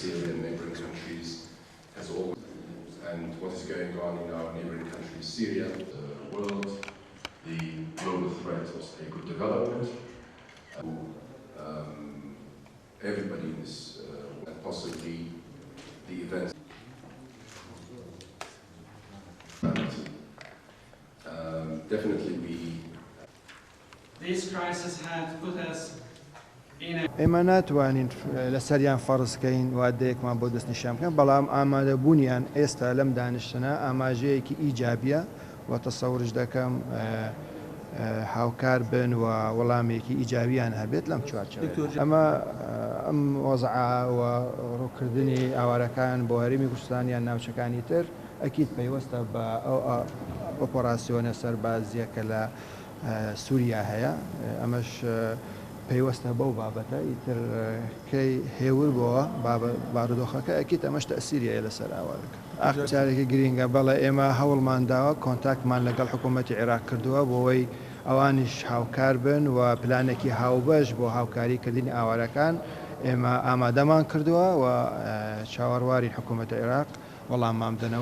Syria and neighbouring countries has always, and what is going on in our neighbouring country, Syria, the world, the global threat of a good development, everybody in this, and possibly the events. Definitely This crisis has put us in a ئێمە ناتوانین لەسەریان فەرزکەین وادەیەکمان بۆ دەست نیشان بکەن بەڵام ئامادەبوونیان ئێستا لەم دانیشتنە ئاماژەیەکی ئیجابیە و تەسەورش دەکەم هاوکار بن و وەڵامێکی ئیجابیان هەبێت لەم چوارچێوە ئەمە ئەم وەزعە و ڕووکردنی ئاوارەکان بۆ هەرێمی کوردستان یان ناوچەکانی تر ئەکید پەیوەستە بە ئەو ئۆپۆراسیۆنە سەربازیەکە لە سووریا هەیە ئەمەش پەیوەستە بەو بابەتە ئیتر کەی هێور بۆەوە بارودۆخەکە ئەکیت ئەمەش تەسیریە لەسەر ئاوارەکە ئاخچارێکی گرینگە بەڵێ ئێمە هەوڵمان داوە کۆنتاکتمان لەگەڵ حکوومەتی عێراق کردووە بۆەوەی ئەوانیش هاوکار بن و پلانێکی هاوبەش بۆ هاوکاریکردنی ئاوارەکان ئێمە ئامادەمان کردووە و چاوەڕواری حکوومەتی عێراق وەڵاممان بدەنەوە